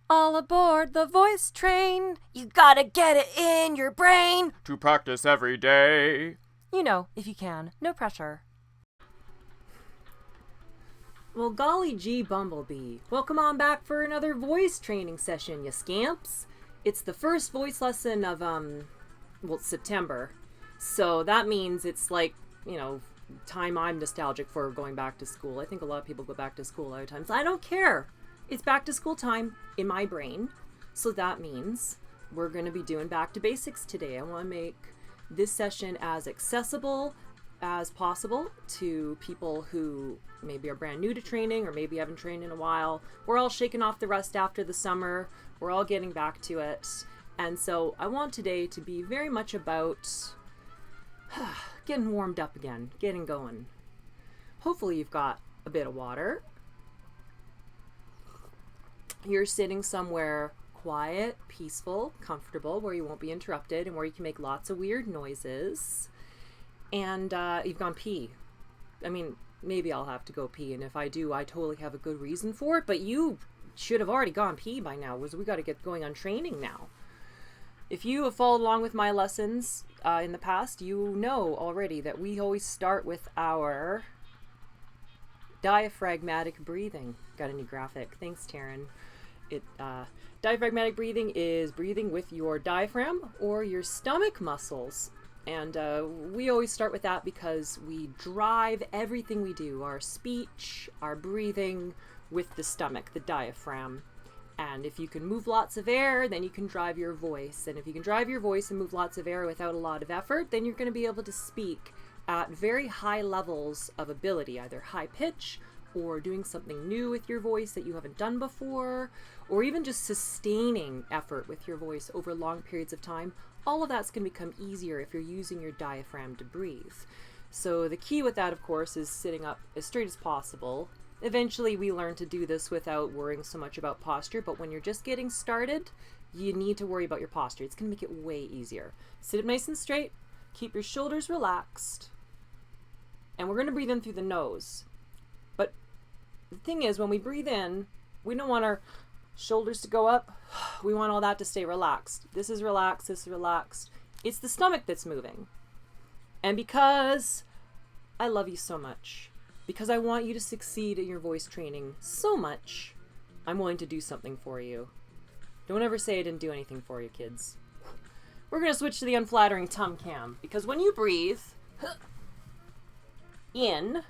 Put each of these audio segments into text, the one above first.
All aboard the voice train. You gotta get it in your brain to practice every day. You know, if you can. No pressure. Well, golly gee, Bumblebee. Welcome on back for another voice training session, you scamps. It's the first voice lesson of, September. So that means it's like, time I'm nostalgic for going back to school. I think a lot of people go back to school a lot of times. I don't care. It's back to school time in my brain. So that means we're going to be doing back to basics today. I want to make this session as accessible as possible to people who maybe are brand new to training or maybe haven't trained in a while. We're all shaking off the rust after the summer. We're all getting back to it. And so I want today to be very much about getting warmed up again, getting going. Hopefully you've got a bit of water. You're sitting somewhere quiet, peaceful, comfortable, where you won't be interrupted and where you can make lots of weird noises. And you've gone pee. I mean, maybe I'll have to go pee, and if I do, I totally have a good reason for it, but you should have already gone pee by now. We got to get going on training now. If you have followed along with my lessons in the past, you know already that we always start with our diaphragmatic breathing. Got a new graphic. Thanks, Taryn. Diaphragmatic breathing is breathing with your diaphragm or your stomach muscles. And we always start with that because we drive everything we do, our speech, our breathing, with the stomach, the diaphragm. And if you can move lots of air, then you can drive your voice. And if you can drive your voice and move lots of air without a lot of effort, then you're going to be able to speak at very high levels of ability, either high pitch or doing something new with your voice that you haven't done before, or even just sustaining effort with your voice over long periods of time. All of that's going to become easier if you're using your diaphragm to breathe. So the key with that, of course, is sitting up as straight as possible. Eventually, we learn to do this without worrying so much about posture, but when you're just getting started, you need to worry about your posture. It's going to make it way easier. Sit up nice and straight, keep your shoulders relaxed, and we're going to breathe in through the nose. But the thing is, when we breathe in, we don't want our shoulders to go up. We want all that to stay relaxed. This is relaxed, this is relaxed. It's the stomach that's moving. And because I love you so much, because I want you to succeed in your voice training so much, I'm willing to do something for you. Don't ever say I didn't do anything for you, kids. We're going to switch to the unflattering tum cam, because when you breathe in,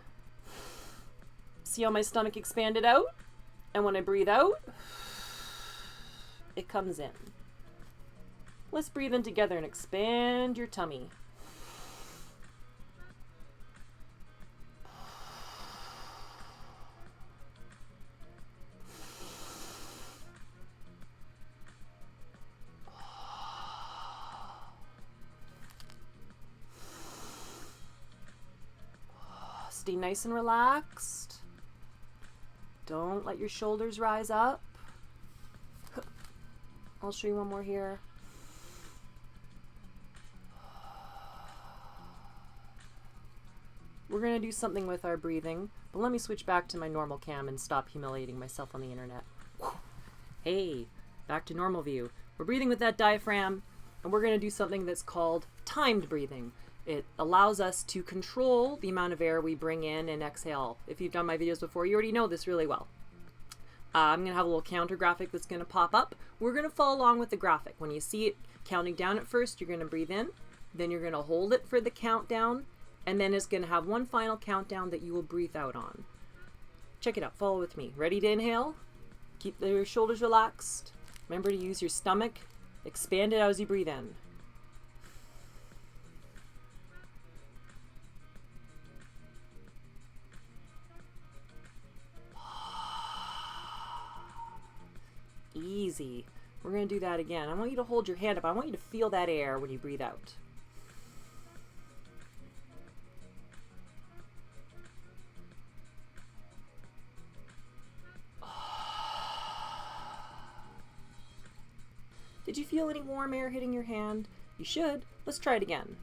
see how my stomach expanded out? And when I breathe out, it comes in. Let's breathe in together and expand your tummy. Stay nice and relaxed. Don't let your shoulders rise up. I'll show you one more here. We're going to do something with our breathing, but let me switch back to my normal cam and stop humiliating myself on the internet. Hey, back to normal view. We're breathing with that diaphragm, and we're going to do something that's called timed breathing. It allows us to control the amount of air we bring in and exhale. If you've done my videos before, you already know this really well. I'm going to have a little counter graphic that's going to pop up. We're going to follow along with the graphic. When you see it counting down at first, you're going to breathe in. Then you're going to hold it for the countdown. And then it's going to have one final countdown that you will breathe out on. Check it out. Follow with me. Ready to inhale? Keep your shoulders relaxed. Remember to use your stomach. Expand it out as you breathe in. Easy. We're going to do that again. I want you to hold your hand up. I want you to feel that air when you breathe out. Did you feel any warm air hitting your hand? You should. Let's try it again.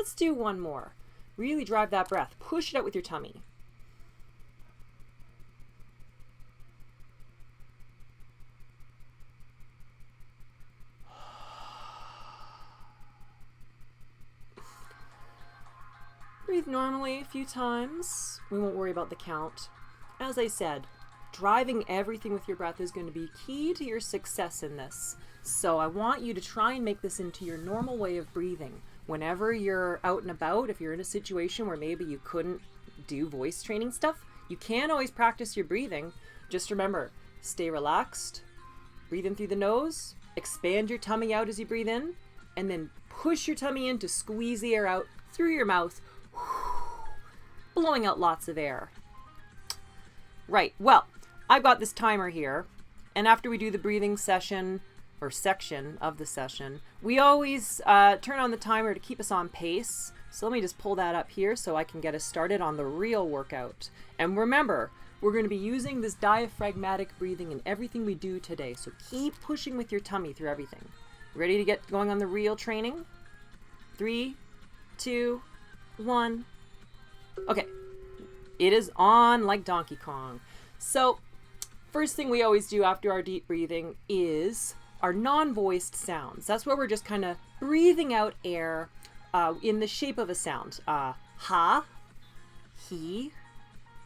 Let's do one more. Really drive that breath. Push it out with your tummy. Breathe normally a few times. We won't worry about the count. As I said, driving everything with your breath is going to be key to your success in this. So I want you to try and make this into your normal way of breathing. Whenever you're out and about, if you're in a situation where maybe you couldn't do voice training stuff, you can always practice your breathing. Just remember, stay relaxed, breathe in through the nose, expand your tummy out as you breathe in, and then push your tummy in to squeeze the air out through your mouth, blowing out lots of air. Right, well, I've got this timer here, and after we do the breathing session, or section of the session, we always turn on the timer to keep us on pace. So let me just pull that up here so I can get us started on the real workout. And remember, we're going to be using this diaphragmatic breathing in everything we do today, so keep pushing with your tummy through everything. Ready to get going on the real training? 3, 2, 1. Okay, it is on like Donkey Kong. So first thing we always do after our deep breathing is our non-voiced sounds. That's where we're just kind of breathing out air in the shape of a sound. Ha, he,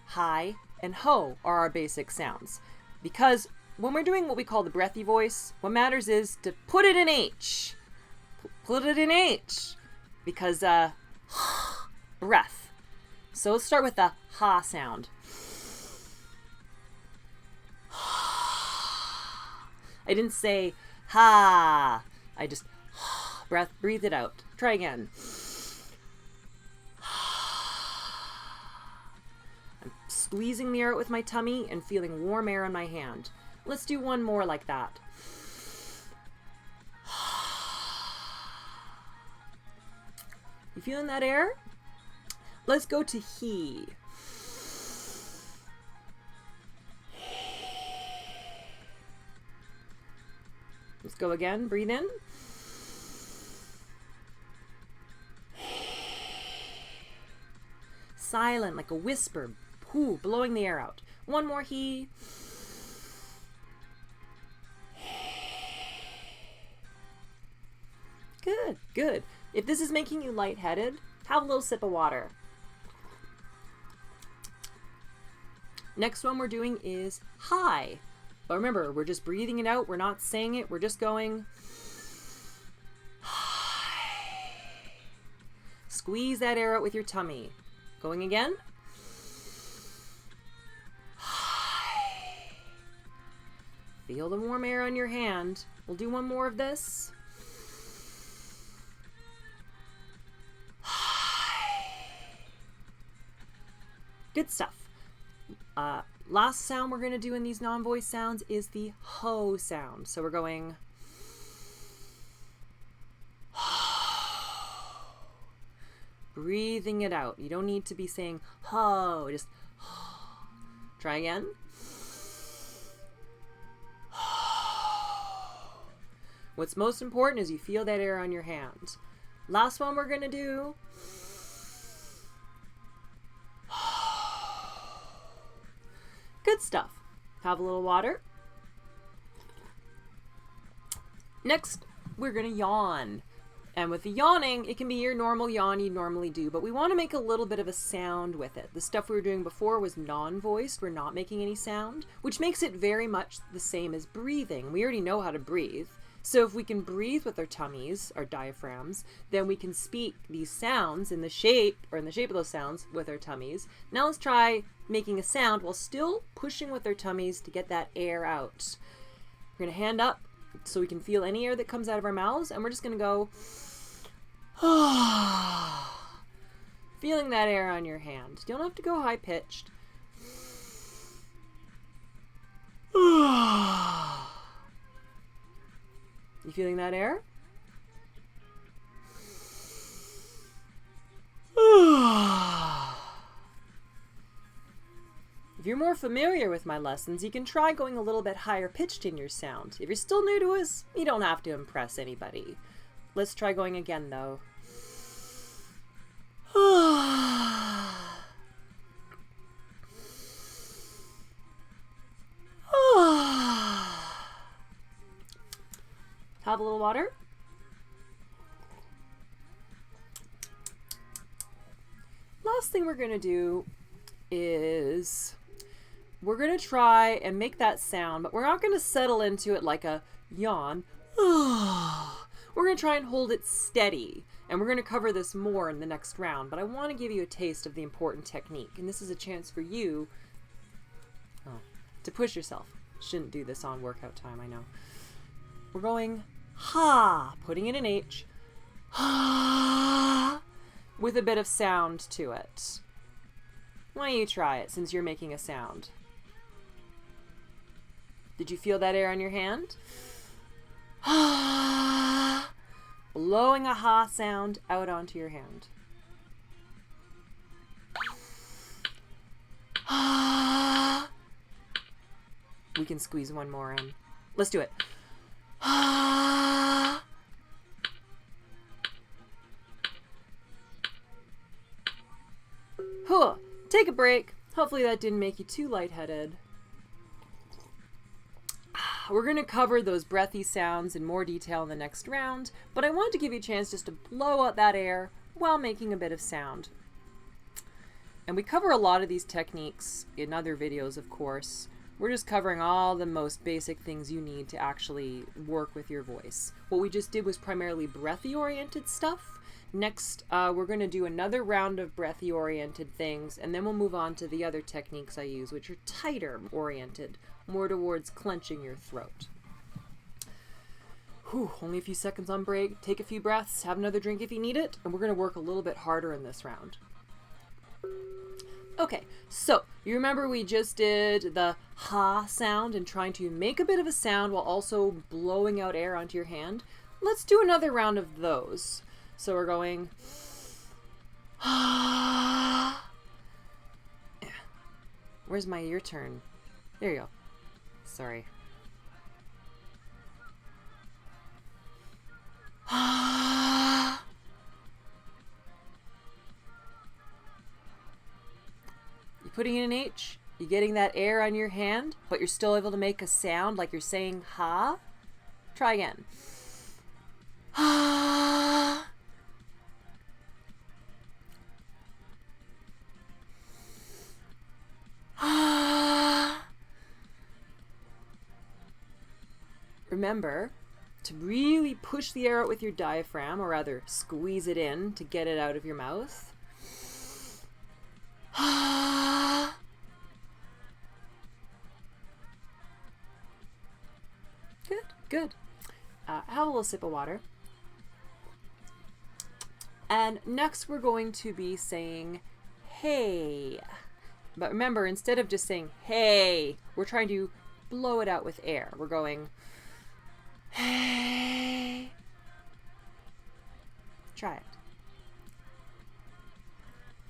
hi, and ho are our basic sounds. Because when we're doing what we call the breathy voice, what matters is to put it in H. Put it in H. Because breath. So let's start with the ha sound. I didn't say ha. I just breathe it out. Try again. I'm squeezing the air out with my tummy and feeling warm air on my hand. Let's do one more like that. You feeling that air? Let's go to he. Let's go again. Breathe in. Silent, like a whisper. Pooh, blowing the air out. One more he. Good, good. If this is making you lightheaded, have a little sip of water. Next one we're doing is hi. But remember, we're just breathing it out. We're not saying it. We're just going hi. Squeeze that air out with your tummy. Going again. Hi. Feel the warm air on your hand. We'll do one more of this. Good stuff. Last sound we're going to do in these non-voice sounds is the ho sound. So we're going breathing it out. You don't need to be saying ho, just try again. What's most important is you feel that air on your hand. Last one we're going to do. Good stuff. Have a little water. Next, we're going to yawn. And with the yawning, it can be your normal yawn you normally do, but we want to make a little bit of a sound with it. The stuff we were doing before was non-voiced. We're not making any sound, which makes it very much the same as breathing. We already know how to breathe. So if we can breathe with our tummies, our diaphragms, then we can speak these sounds in the shape of those sounds with our tummies. Now let's try making a sound while still pushing with our tummies to get that air out. We're going to hand up so we can feel any air that comes out of our mouths, and we're just going to go feeling that air on your hand. You don't have to go high-pitched. You feeling that air? If you're more familiar with my lessons, you can try going a little bit higher pitched in your sound. If you're still new to us, you don't have to impress anybody. Let's try going again though. Have a little water. Last thing we're going to do is we're going to try and make that sound, but we're not going to settle into it like a yawn. We're going to try and hold it steady, and we're going to cover this more in the next round, but I want to give you a taste of the important technique, and this is a chance for you to push yourself. Shouldn't do this on workout time, I know. We're going ha, putting in an H, ha, with a bit of sound to it. Why don't you try it since you're making a sound? Did you feel that air on your hand? Blowing a ha sound out onto your hand. We can squeeze one more in. Let's do it. Take a break. Hopefully that didn't make you too lightheaded. We're going to cover those breathy sounds in more detail in the next round, but I wanted to give you a chance just to blow out that air while making a bit of sound. And we cover a lot of these techniques in other videos, of course. We're just covering all the most basic things you need to actually work with your voice. What we just did was primarily breathy-oriented stuff. Next, we're going to do another round of breathy-oriented things, and then we'll move on to the other techniques I use, which are tighter-oriented, more towards clenching your throat. Whew, only a few seconds on break. Take a few breaths, have another drink if you need it, and we're going to work a little bit harder in this round. Okay, so you remember we just did the ha sound and trying to make a bit of a sound while also blowing out air onto your hand? Let's do another round of those. So we're going Where's my ear turn? There you go. Sorry. You're putting in an H, you're getting that air on your hand, but you're still able to make a sound like you're saying ha. Try again. Remember to really push the air out with your diaphragm, or rather squeeze it in to get it out of your mouth. Good, good. Have a little sip of water. And next we're going to be saying hey. But remember, instead of just saying hey, we're trying to blow it out with air. We're going hey. Try it.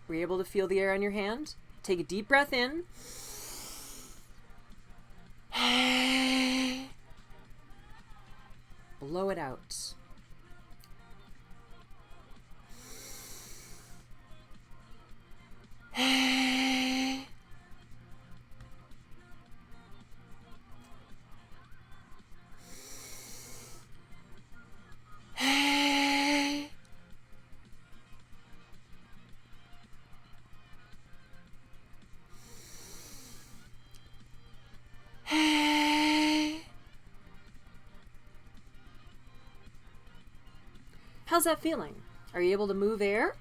Were you able to feel the air on your hand? Take a deep breath in. Hey. Blow it out. Hey. Hey. Hey. How's that feeling? Are you able to move air?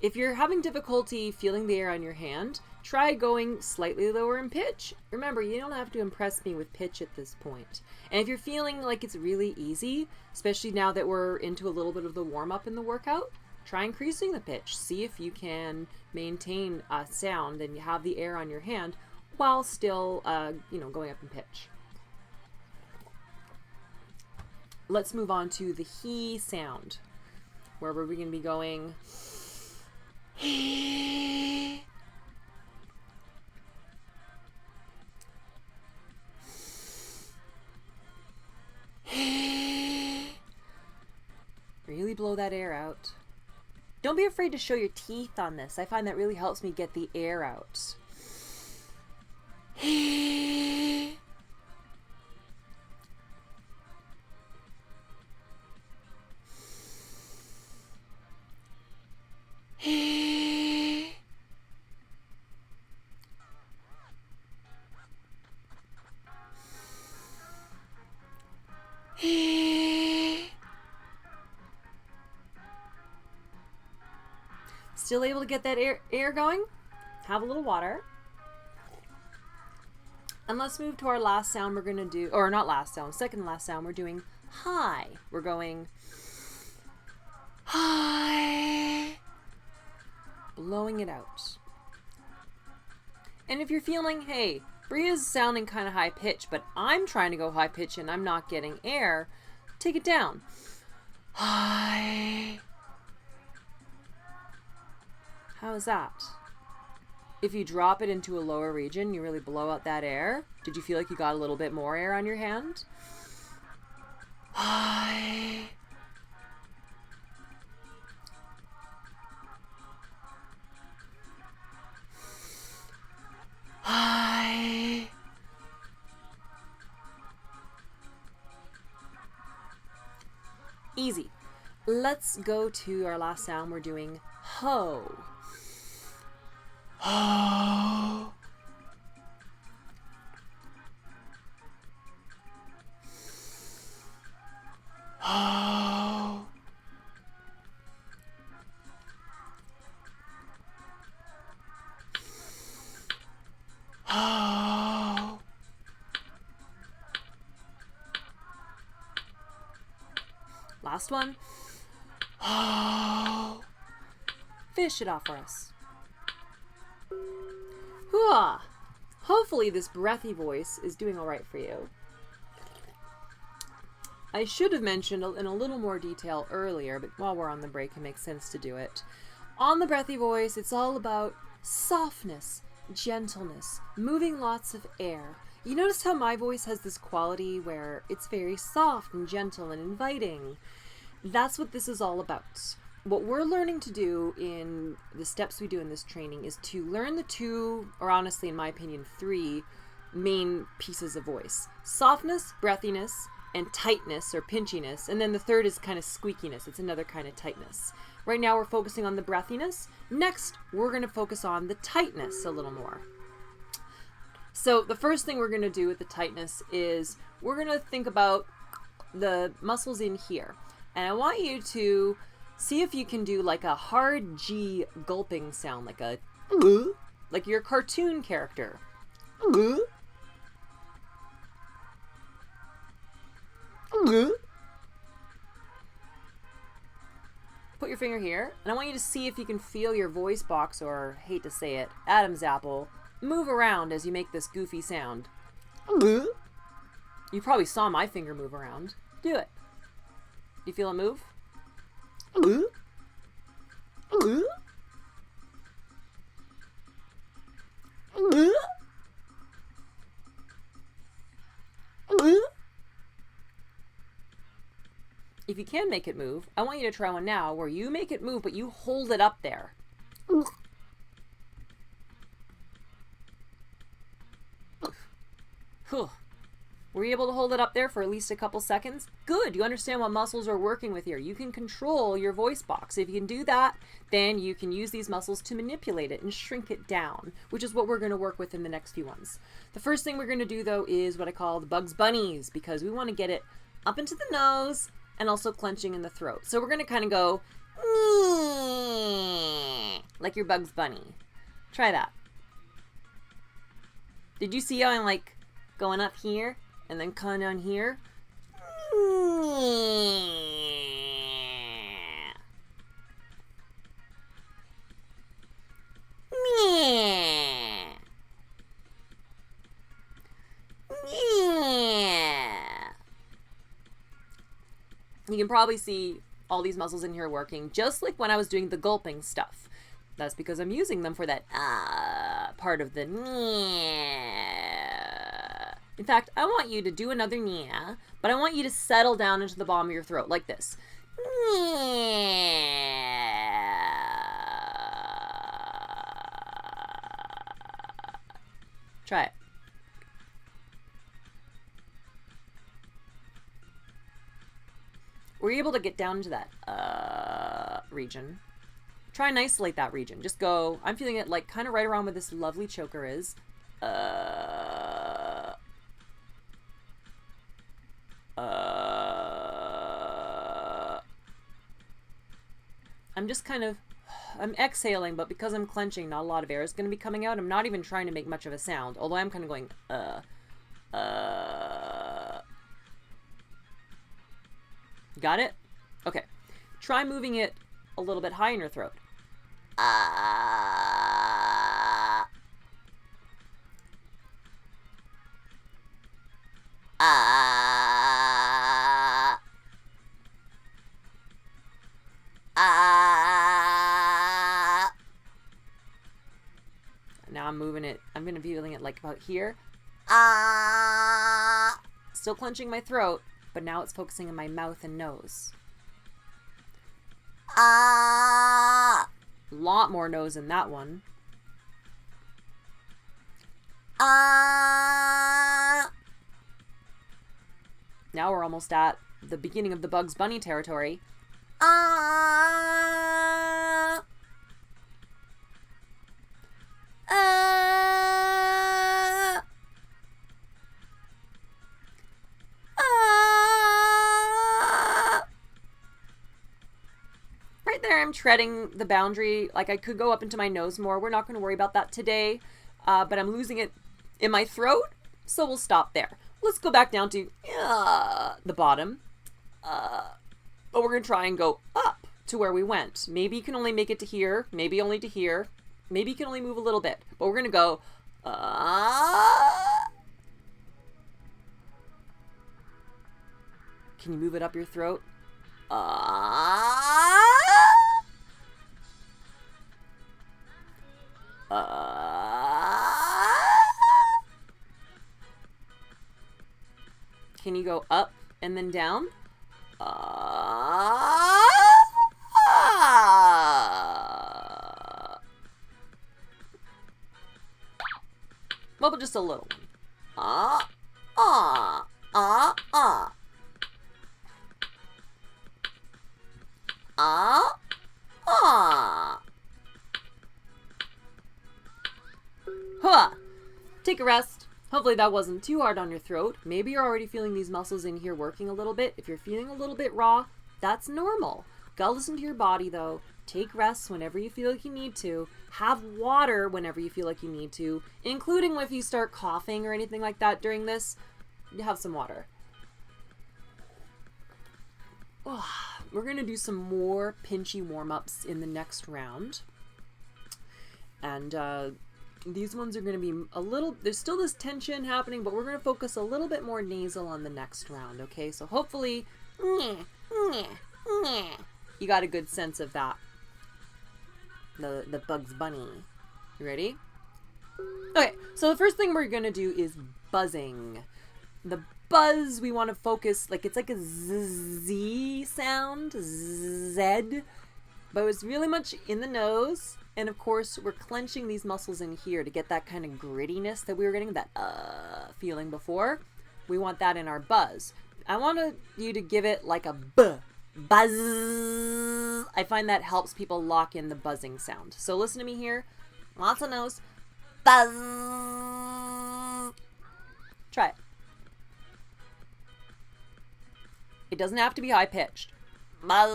If you're having difficulty feeling the air on your hand, try going slightly lower in pitch. Remember, you don't have to impress me with pitch at this point. And if you're feeling like it's really easy, especially now that we're into a little bit of the warm-up in the workout, try increasing the pitch. See if you can maintain a sound and you have the air on your hand while still, going up in pitch. Let's move on to the he sound, where we're going to be going he. He. Really blow that air out. Don't be afraid to show your teeth on this. I find that really helps me get the air out. Still able to get that air going? Have a little water. And let's move to our last sound we're going to do, or not last sound, second last sound. We're doing high. We're going high, blowing it out. And if you're feeling, hey, Bria's sounding kind of high pitch, but I'm trying to go high pitch and I'm not getting air, take it down. High. How is that? If you drop it into a lower region, you really blow out that air. Did you feel like you got a little bit more air on your hand? High. High. Easy. Let's go to our last sound. We're doing ho. Ho. Ho. Ho. Last one. Ho. Finish it off for us. Hooah! Hopefully this breathy voice is doing all right for you. I should have mentioned in a little more detail earlier, but while we're on the break, it makes sense to do it. On the breathy voice, it's all about softness, gentleness, moving lots of air. You notice how my voice has this quality where it's very soft and gentle and inviting. That's what this is all about. What we're learning to do in the steps we do in this training is to learn the two, or honestly, in my opinion, three main pieces of voice. Softness, breathiness, and tightness or pinchiness. And then the third is kind of squeakiness. It's another kind of tightness. Right now we're focusing on the breathiness. Next, we're going to focus on the tightness a little more. So the first thing we're going to do with the tightness is we're going to think about the muscles in here. And I want you to see if you can do like a hard G gulping sound, like your cartoon character. Put your finger here, and I want you to see if you can feel your voice box, or hate to say it, Adam's apple, move around as you make this goofy sound. You probably saw my finger move around. Do it. You feel it move? If you can make it move, I want you to try one now where you make it move, but you hold it up there. Were you able to hold it up there for at least a couple seconds? Good. You understand what muscles are working with here. You can control your voice box. If you can do that, then you can use these muscles to manipulate it and shrink it down, which is what we're going to work with in the next few ones. The first thing we're going to do, though, is what I call the Bugs Bunnies, because we want to get it up into the nose and also clenching in the throat. So we're going to kind of go like your Bugs Bunny. Try that. Did you see how I'm like going up here and then coming down here? You can probably see all these muscles in here working, just like when I was doing the gulping stuff. That's because I'm using them for that part of the In fact, I want you to do another nya, but I want you to settle down into the bottom of your throat like this. Try it. Were you able to get down to that region? Try and isolate that region. Just go, I'm feeling it like kind of right around where this lovely choker is. I'm just kind of, I'm exhaling, but because I'm clenching, not a lot of air is going to be coming out. I'm not even trying to make much of a sound, although I'm kind of going, Got it? Okay. Try moving it a little bit high in your throat. Now I'm moving it. I'm going to be feeling it like about here. Still clenching my throat, but now it's focusing on my mouth and nose. A lot more nose in that one. Now we're almost at the beginning of the Bugs Bunny territory. Right there, I'm treading the boundary. Like, I could go up into my nose more. We're not going to worry about that today. But I'm losing it in my throat, so we'll stop there. Let's go back down to the bottom. But we're going to try and go up to where we went. Maybe you can only make it to here. Maybe only to here. Maybe you can only move a little bit. But we're going to go... Can you move it up your throat? Can you go up and then down? Well, but just a little one. Huh. Take a rest. Hopefully that wasn't too hard on your throat. Maybe you're already feeling these muscles in here working a little bit. If you're feeling a little bit raw, that's normal. Gotta listen to your body though. Take rests whenever you feel like you need to. Have water whenever you feel like you need to, including if you start coughing or anything like that during this. Have some water. We're going to do some more Pinchy warm-ups in the next round. And these ones are going to be a little, there's still this tension happening, but we're going to focus a little bit more nasal on the next round, okay? So hopefully, you got a good sense of that. The Bugs Bunny. You ready? Okay, so the first thing we're going to do is buzzing. The buzz, we want to focus, like it's like a Z sound, Z, but it's really much in the nose. And of course, we're clenching these muscles in here to get that kind of grittiness that we were getting, that feeling before. We want that in our buzz. I want you to give it like a buzz. I find that helps people lock in the buzzing sound. So listen to me here. Lots of nose. Buzz. Try it. It doesn't have to be high-pitched. Buzz.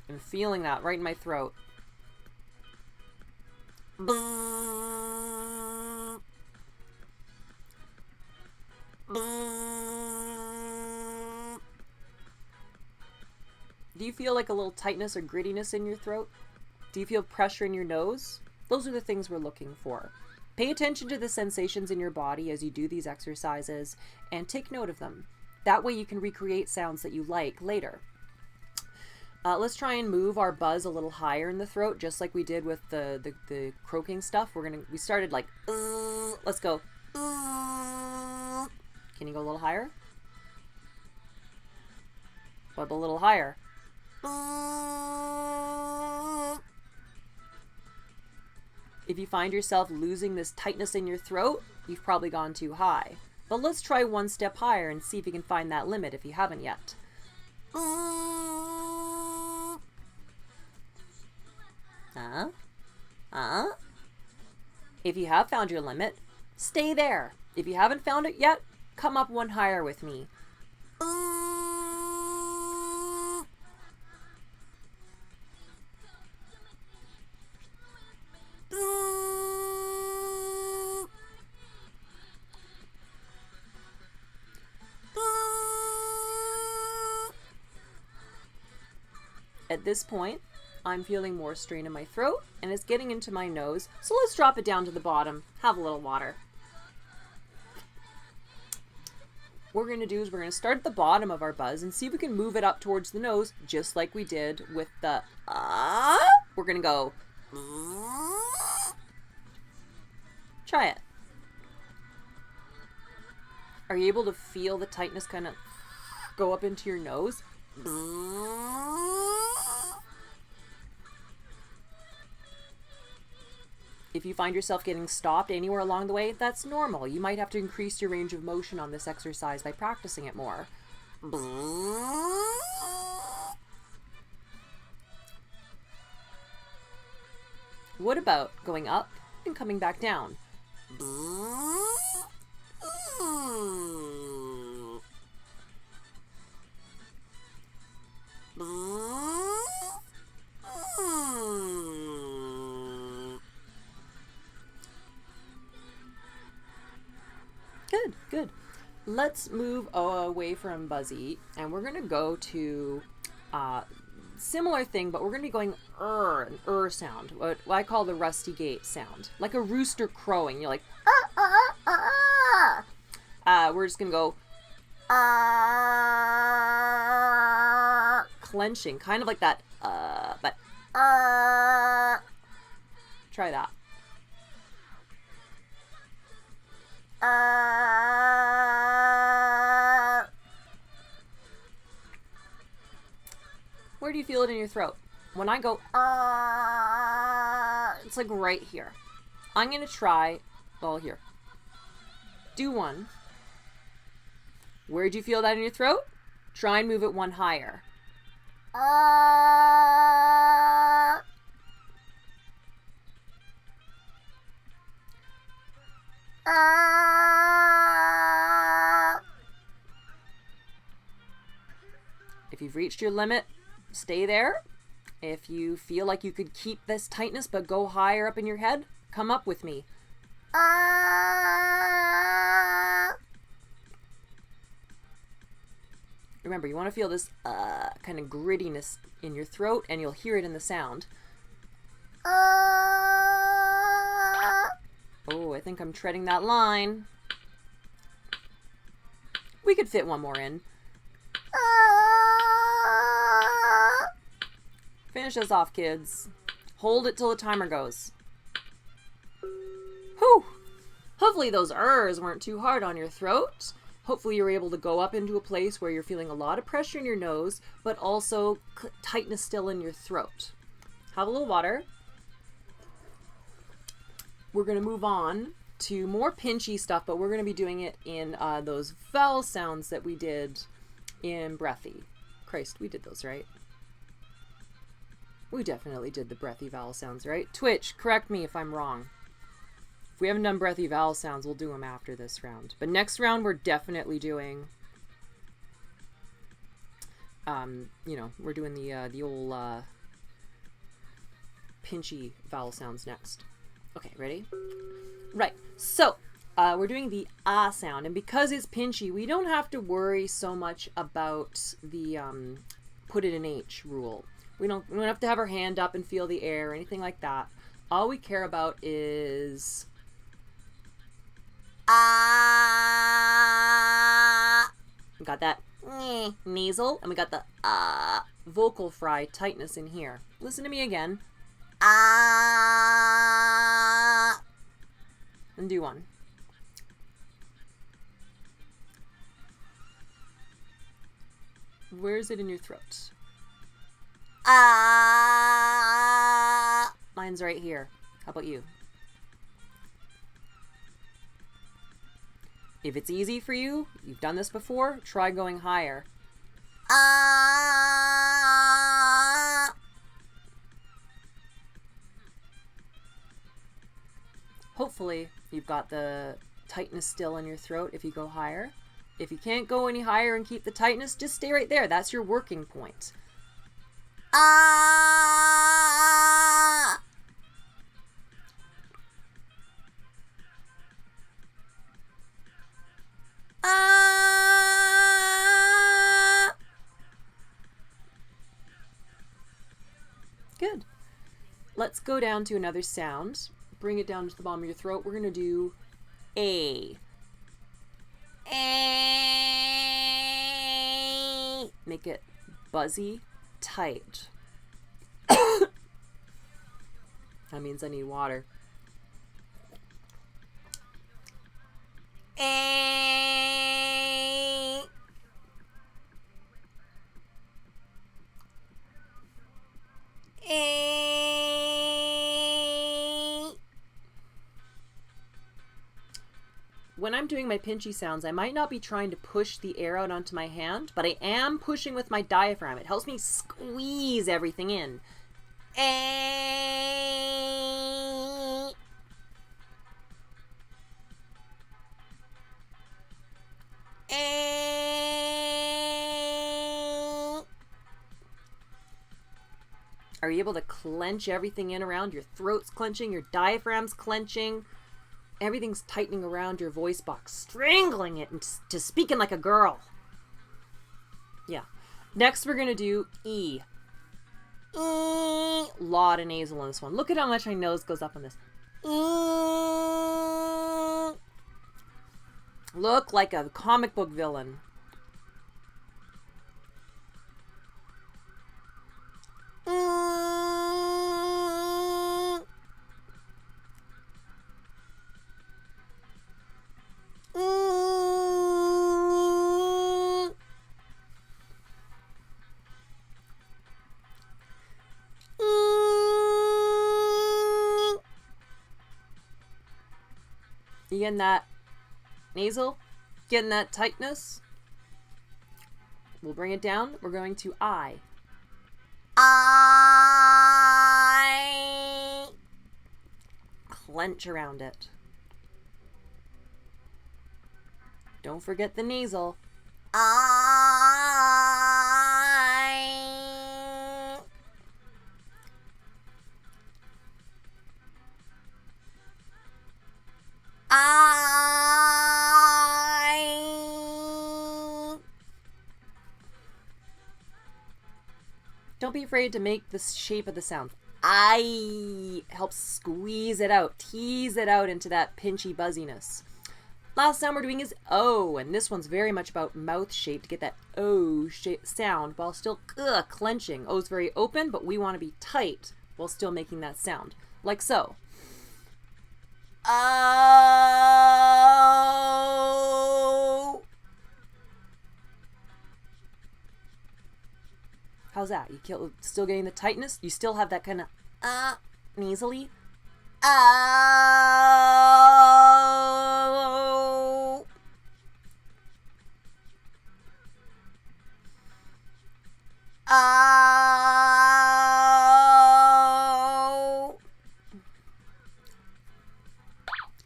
I'm feeling that right in my throat. Buzz. Buzz. Do you feel like a little tightness or grittiness in your throat? Do you feel pressure in your nose? Those are the things we're looking for. Pay attention to the sensations in your body as you do these exercises and take note of them. That way you can recreate sounds that you like later. Let's try and move our buzz a little higher in the throat, just like we did with the croaking stuff. We started like, let's go. Can you go a little higher? What, a little higher? If you find yourself losing this tightness in your throat, you've probably gone too high. But let's try one step higher and see if you can find that limit if you haven't yet. If you have found your limit, stay there. If you haven't found it yet, come up one higher with me. At this point, I'm feeling more strain in my throat and it's getting into my nose, so let's drop it down to the bottom, have a little water. What we're going to do is we're going to start at the bottom of our buzz and see if we can move it up towards the nose, just like we did with the We're going to go. Try it. Are you able to feel the tightness kind of go up into your nose? If you find yourself getting stopped anywhere along the way, that's normal. You might have to increase your range of motion on this exercise by practicing it more. What about going up and coming back down? Good. Let's move away from Buzzy, and we're going to go to similar thing, but we're going to be going an sound, what I call the rusty gate sound, like a rooster crowing. You're like, we're just going to go clenching, kind of like that, but try that. Where do you feel it in your throat? When I go, it's like right here. I'm going to try, here. Do one. Where do you feel that in your throat? Try and move it one higher. If you've reached your limit, stay there. If you feel like you could keep this tightness but go higher up in your head, come up with me. Remember, you want to feel this kind of grittiness in your throat, and you'll hear it in the sound. Oh, I think I'm treading that line. We could fit one more in. Finish us off, kids. Hold it till the timer goes. Whew! Hopefully those ers weren't too hard on your throat. Hopefully you're able to go up into a place where you're feeling a lot of pressure in your nose, but also tightness still in your throat. Have a little water. We're going to move on to more pinchy stuff, but we're going to be doing it in those vowel sounds that we did in Breathy. Christ, we did those, right? We definitely did the breathy vowel sounds, right? Twitch, correct me if I'm wrong. If we haven't done breathy vowel sounds, we'll do them after this round. But next round, we're definitely doing, we're doing the old pinchy vowel sounds next. Okay, ready? Right, so we're doing the ah sound, and because it's pinchy, we don't have to worry so much about the put it in H rule. We don't have to have our hand up and feel the air or anything like that. All we care about is we got that nasal, and we got the vocal fry tightness in here. Listen to me again. And do one. Where is it in your throat? Mine's right here. How about you? If it's easy for you, you've done this before, try going higher. Hopefully, you've got the tightness still in your throat if you go higher. If you can't go any higher and keep the tightness, just stay right there. That's your working point. Good. Let's go down to another sound. Bring it down to the bottom of your throat. We're going to do A. Make it buzzy, tight. That means I need water. When I'm doing my pinchy sounds, I might not be trying to push the air out onto my hand, but I am pushing with my diaphragm. It helps me squeeze everything in. Are you able to clench everything in around? Your throat's clenching, your diaphragm's clenching. Everything's tightening around your voice box, strangling it into speaking like a girl. Yeah. Next, we're going to do E. Lot of nasal on this one. Look at how much my nose goes up on this. Look like a comic book villain. You getting that nasal? Getting that tightness? We'll bring it down. We're going to I. Clench around it. Don't forget the nasal. Don't be afraid to make the shape of the sound. I helps squeeze it out, tease it out into that pinchy buzziness. Last sound we're doing is O, and this one's very much about mouth shape to get that O shape sound while still clenching. O's very open, but we want to be tight while still making that sound, like so. O. How's that? You still getting the tightness? You still have that kind of nasally? Oh. Oh.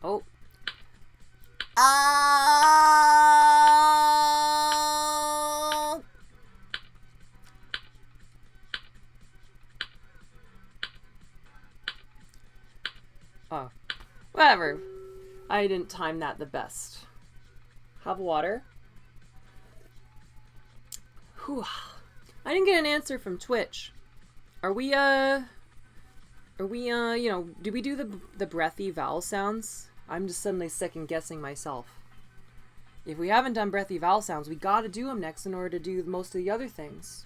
Oh. Oh. Oh. Whatever. I didn't time that the best. Have water. Whew. I didn't get an answer from Twitch. Are we, you know, did we do the breathy vowel sounds? I'm just suddenly second guessing myself. If we haven't done breathy vowel sounds, we gotta do them next in order to do most of the other things.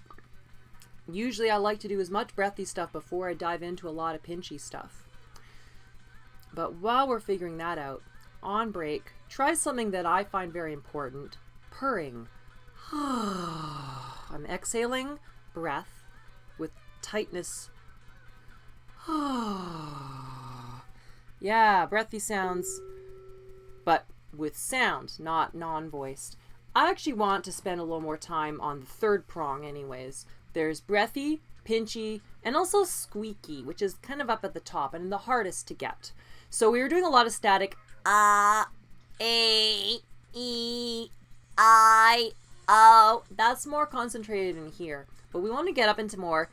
Usually I like to do as much breathy stuff before I dive into a lot of pinchy stuff. But while we're figuring that out, on break, try something that I find very important. Purring. I'm exhaling breath with tightness. Yeah, breathy sounds, but with sound, not non-voiced. I actually want to spend a little more time on the third prong anyways. There's breathy, pinchy, and also squeaky, which is kind of up at the top and the hardest to get. So we were doing a lot of static a, e, I, o. That's more concentrated in here. But we want to get up into more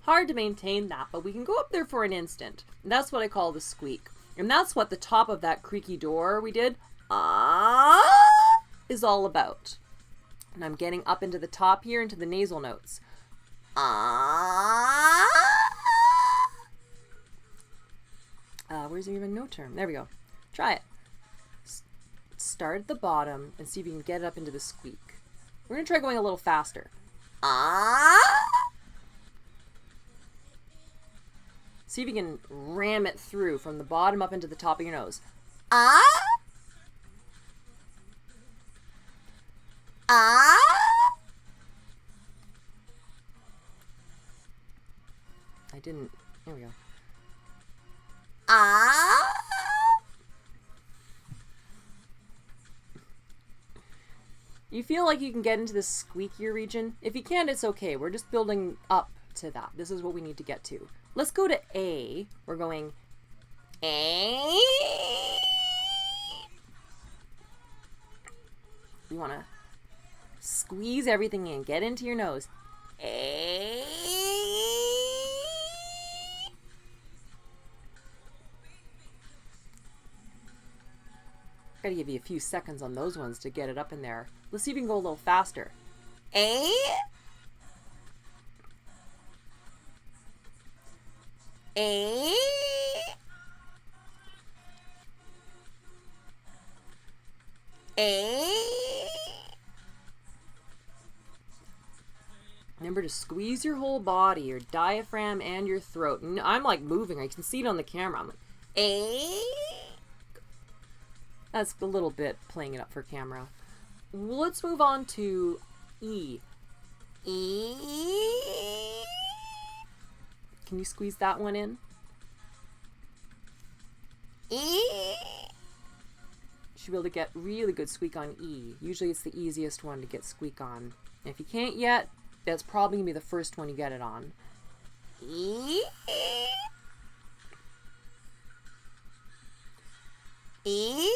hard to maintain that, but we can go up there for an instant. And that's what I call the squeak. And that's what the top of that creaky door we did is all about. And I'm getting up into the top here, into the nasal notes. Where's the even no term? There we go. Try it. Start at the bottom and see if you can get it up into the squeak. We're going to try going a little faster. See if you can ram it through from the bottom up into the top of your nose. I didn't. There we go. You feel like you can get into this squeakier region? If you can't, it's okay. We're just building up to that. This is what we need to get to. Let's go to A. We're going A. You want to squeeze everything in. Get into your nose. A. Gotta give you a few seconds on those ones to get it up in there. Let's see if we can go a little faster. A. A. A. Remember to squeeze your whole body, your diaphragm and your throat. And I'm like moving. I can see it on the camera. I'm like, A. That's a little bit playing it up for camera. Let's move on to E. E. Can you squeeze that one in? E. Should be able to get really good squeak on E. Usually it's the easiest one to get squeak on. And if you can't yet, that's probably going to be the first one you get it on. E. E.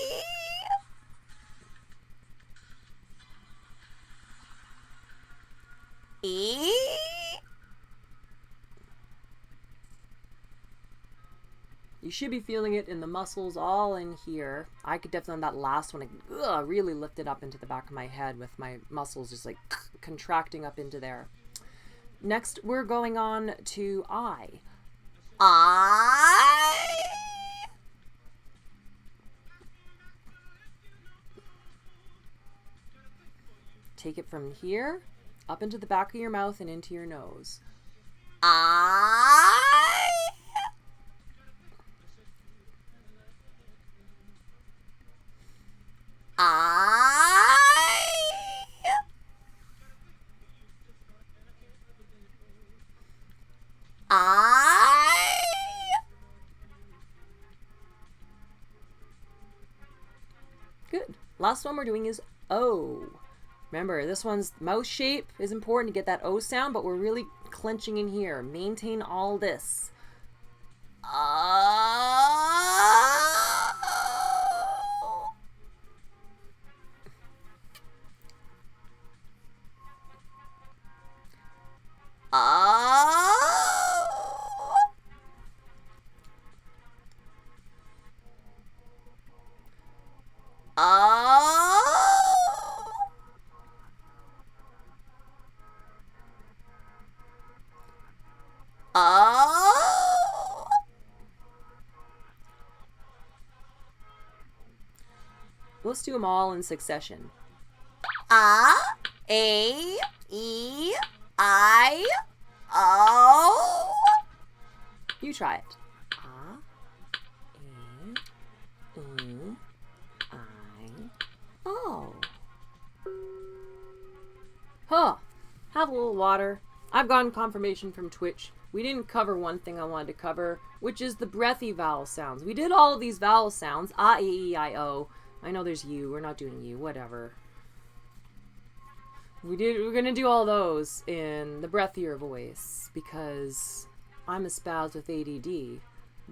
E. You should be feeling it in the muscles all in here. I could definitely on that last one, really lift it up into the back of my head with my muscles just like contracting up into there. Next, we're going on to I. I. Take it from here, up into the back of your mouth and into your nose. I. I. I. Good. Last one we're doing is O. Remember, this one's mouth shape is important to get that O sound, but we're really clenching in here. Maintain all this. Let's do them all in succession. A, E, I, O. You try it. A, E, I, O. Huh. Have a little water. I've gotten confirmation from Twitch. We didn't cover one thing I wanted to cover, which is the breathy vowel sounds. We did all of these vowel sounds. A, E, I, O. I know there's U. We're not doing U. Whatever. We're gonna do all those in the breathier voice because I'm espoused with ADD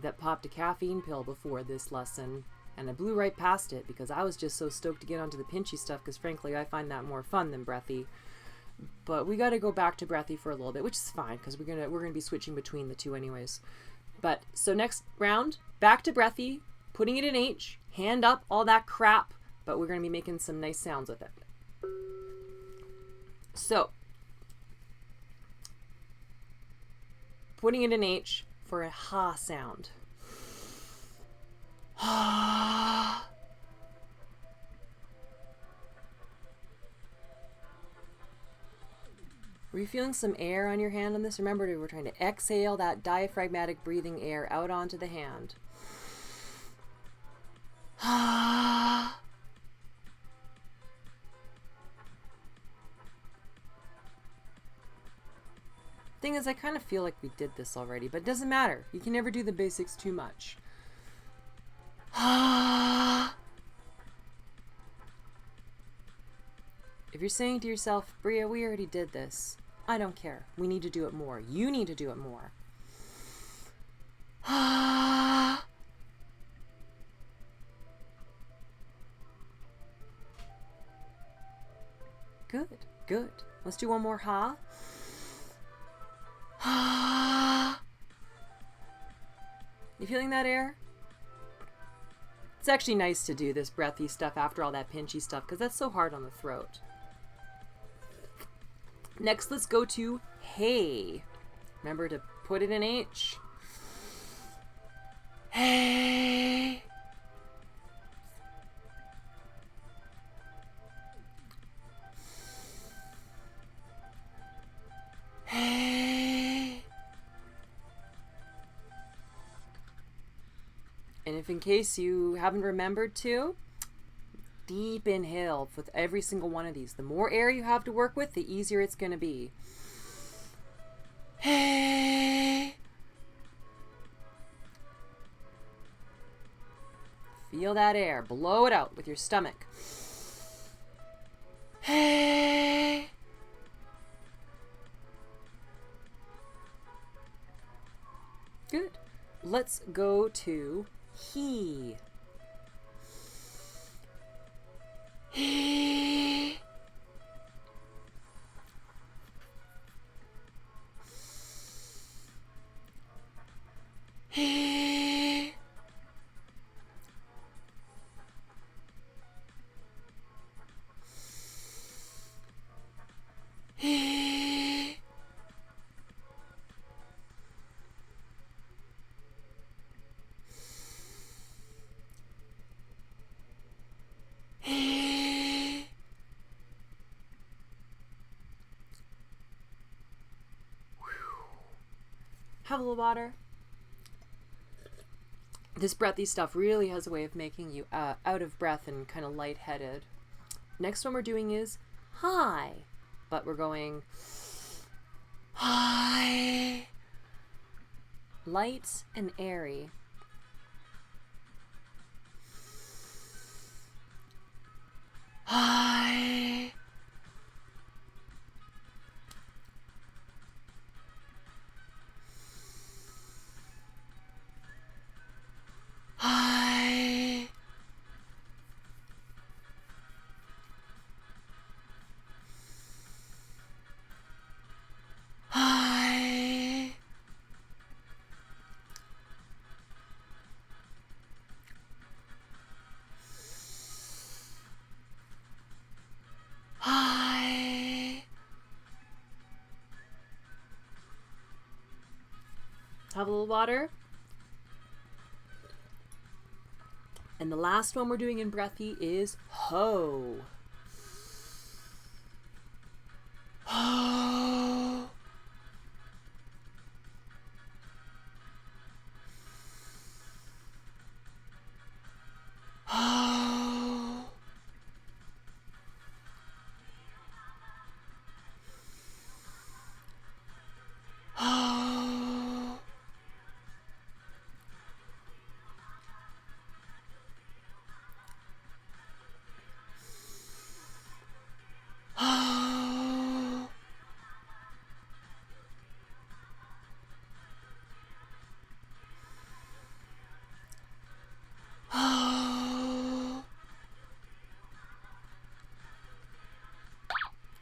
that popped a caffeine pill before this lesson, and I blew right past it because I was just so stoked to get onto the Pinchy stuff because frankly I find that more fun than breathy. But we got to go back to breathy for a little bit, which is fine because we're gonna be switching between the two anyways. But so next round, back to breathy, putting it in H, hand up, all that crap, but we're gonna be making some nice sounds with it. So, putting it in H for a ha sound. Ha. Were you feeling some air on your hand on this? Remember, we're trying to exhale that diaphragmatic breathing air out onto the hand. Ha. Thing is, I kind of feel like we did this already, but it doesn't matter. You can never do the basics too much. If you're saying to yourself, Bria, we already did this, I don't care. We need to do it more. You need to do it more. Good, good. Let's do one more ha. You feeling that air? It's actually nice to do this breathy stuff after all that pinchy stuff because that's so hard on the throat. Next, let's go to hey. Remember to put it in H. Hey. Hey. And if in case you haven't remembered to, deep inhale with every single one of these. The more air you have to work with, the easier it's going to be. Hey. Feel that air. Blow it out with your stomach. Hey. Good. Let's go to he. He. He. He. He. Have a little water. This breathy stuff really has a way of making you out of breath and kind of lightheaded. Next one we're doing is hi, but we're going hi, light and airy. Hi. Hi. Hi. Hi. Have a little water. And the last one we're doing in breathy is ho. Ho. Ho.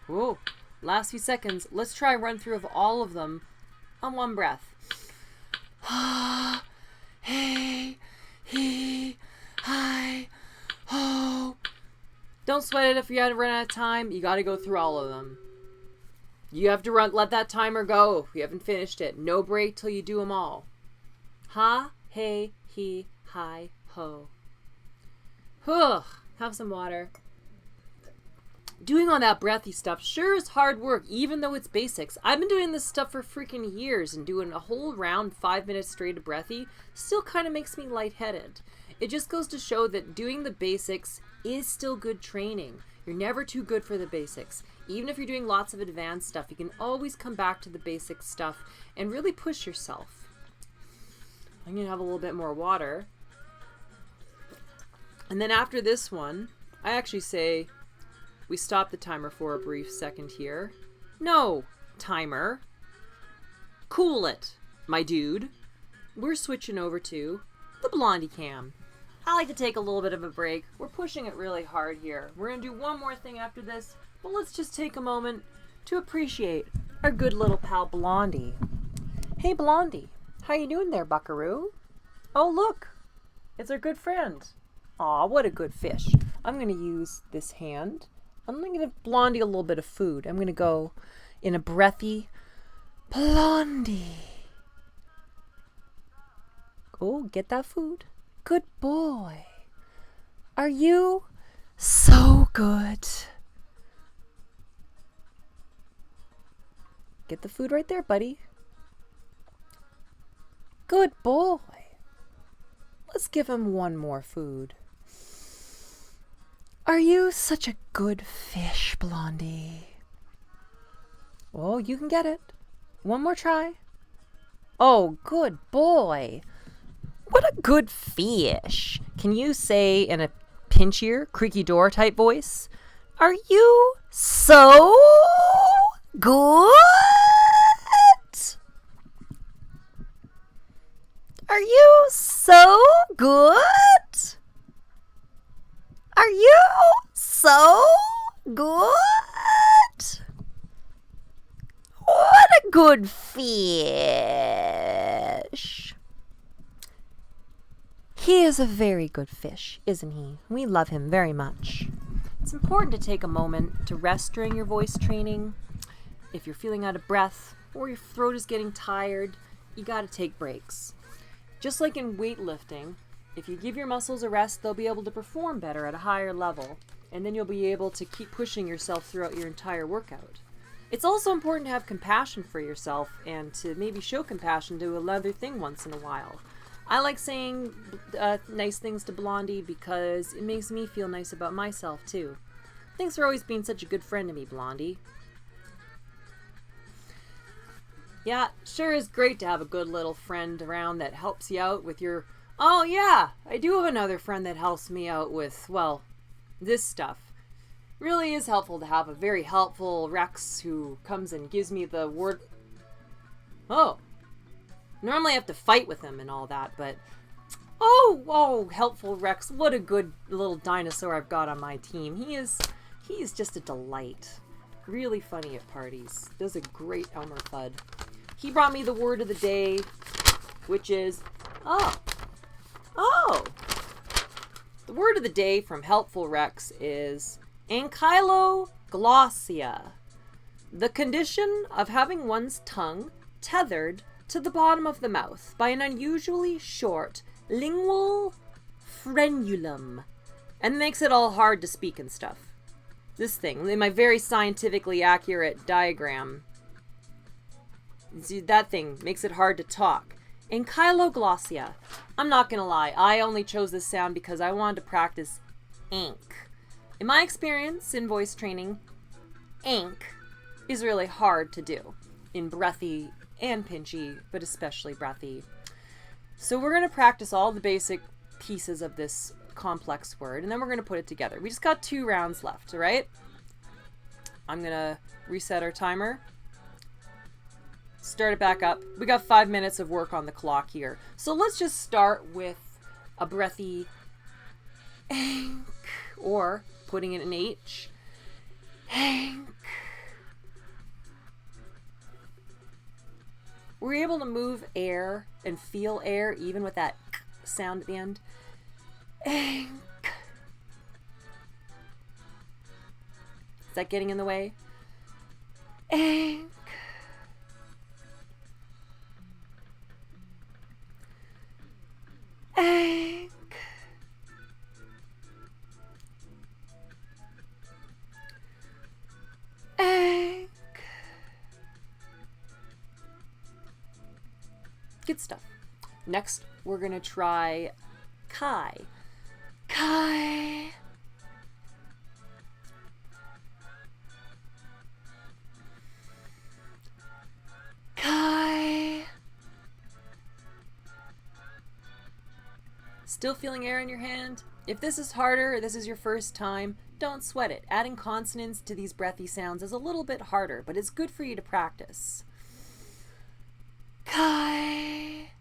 Whoa. Last few seconds. Let's try a run through of all of them on one breath. Hey, he, hi, ho. Don't sweat it if you had to run out of time. You got to go through all of them. You have to let that timer go. You haven't finished it. No break till you do them all. Ha, hey, he, hi, ho. Whew. Have some water. Doing all that breathy stuff sure is hard work, even though it's basics. I've been doing this stuff for freaking years, and doing a whole round 5 minutes straight of breathy still kind of makes me lightheaded. It just goes to show that doing the basics is still good training. You're never too good for the basics. Even if you're doing lots of advanced stuff, you can always come back to the basic stuff and really push yourself. I'm going to have a little bit more water. And then after this one, I actually say we stop the timer for a brief second here. No, timer. Cool it, my dude. We're switching over to the Blondie cam. I like to take a little bit of a break. We're pushing it really hard here. We're going to do one more thing after this, but let's just take a moment to appreciate our good little pal Blondie. Hey Blondie, how you doing there, buckaroo? Oh look, it's our good friend. Aw, what a good fish. I'm going to use this hand. I'm going to give Blondie a little bit of food. I'm going to go in a breathy Blondie. Oh, get that food. Good boy. Are you so good? Get the food right there, buddy. Good boy. Let's give him one more food. Are you such a good fish, Blondie? Oh, you can get it. One more try. Oh, good boy. What a good fish. Can you say in a pinchier, creaky door type voice, are you so good? Are you so good? Are you so good? What a good fish. He is a very good fish, isn't he? We love him very much. It's important to take a moment to rest during your voice training. If you're feeling out of breath or your throat is getting tired, you gotta take breaks. Just like in weightlifting, if you give your muscles a rest, they'll be able to perform better at a higher level, and then you'll be able to keep pushing yourself throughout your entire workout. It's also important to have compassion for yourself and to maybe show compassion to another thing once in a while. I like saying nice things to Blondie because it makes me feel nice about myself too. Thanks for always being such a good friend to me, Blondie. Yeah, sure is great to have a good little friend around that helps you out with your... Oh yeah, I do have another friend that helps me out with, well, this stuff. Really is helpful to have a very helpful Rex who comes and gives me the word... Oh. Normally I have to fight with him and all that, but... Oh, helpful Rex. What a good little dinosaur I've got on my team. He is just a delight. Really funny at parties. Does a great Elmer Fudd. He brought me the word of the day, which is... Oh. The word of the day from Helpful Rex is Glossia, the condition of having one's tongue tethered to the bottom of the mouth by an unusually short lingual frenulum, and makes it all hard to speak and stuff. This thing, in my very scientifically accurate diagram, see, that thing makes it hard to talk. Glossia. I'm not gonna lie, I only chose this sound because I wanted to practice ink. In my experience in voice training, ink is really hard to do in breathy and pinchy, but especially breathy. So we're gonna practice all the basic pieces of this complex word, and then we're gonna put it together. We just got 2 rounds left, all right? I'm gonna reset our timer. Start it back up. We got 5 minutes of work on the clock here. So let's just start with a breathy ink, or putting it in H. Ink. We're able to move air and feel air even with that k sound at the end. Is that getting in the way? Ink. Ink. Ink. Good stuff. Next, we're going to try Kai. Kai. Kai. Still feeling air in your hand? If this is harder or this is your first time, don't sweat it. Adding consonants to these breathy sounds is a little bit harder, but it's good for you to practice. Kai.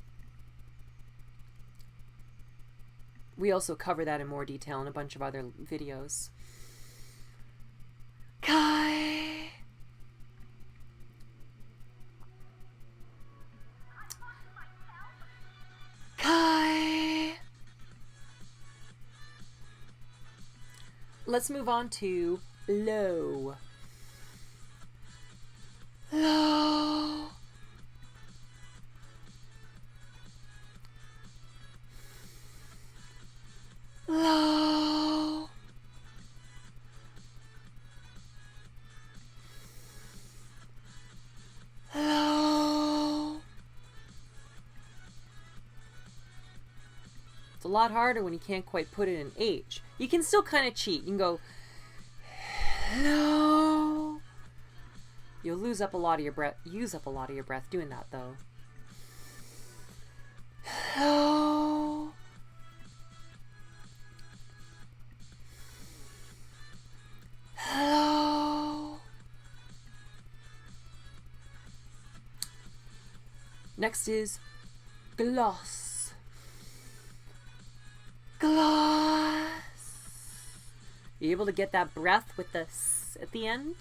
We also cover that in more detail in a bunch of other videos. Kai. Kai. Let's move on to low. Low. Low. Low. It's a lot harder when you can't quite put it in H. You can still kind of cheat. You can go hello. You'll use up a lot of your breath doing that though. Hello. Hello. Next is gloss. Gloss. You able to get that breath with the s at the end?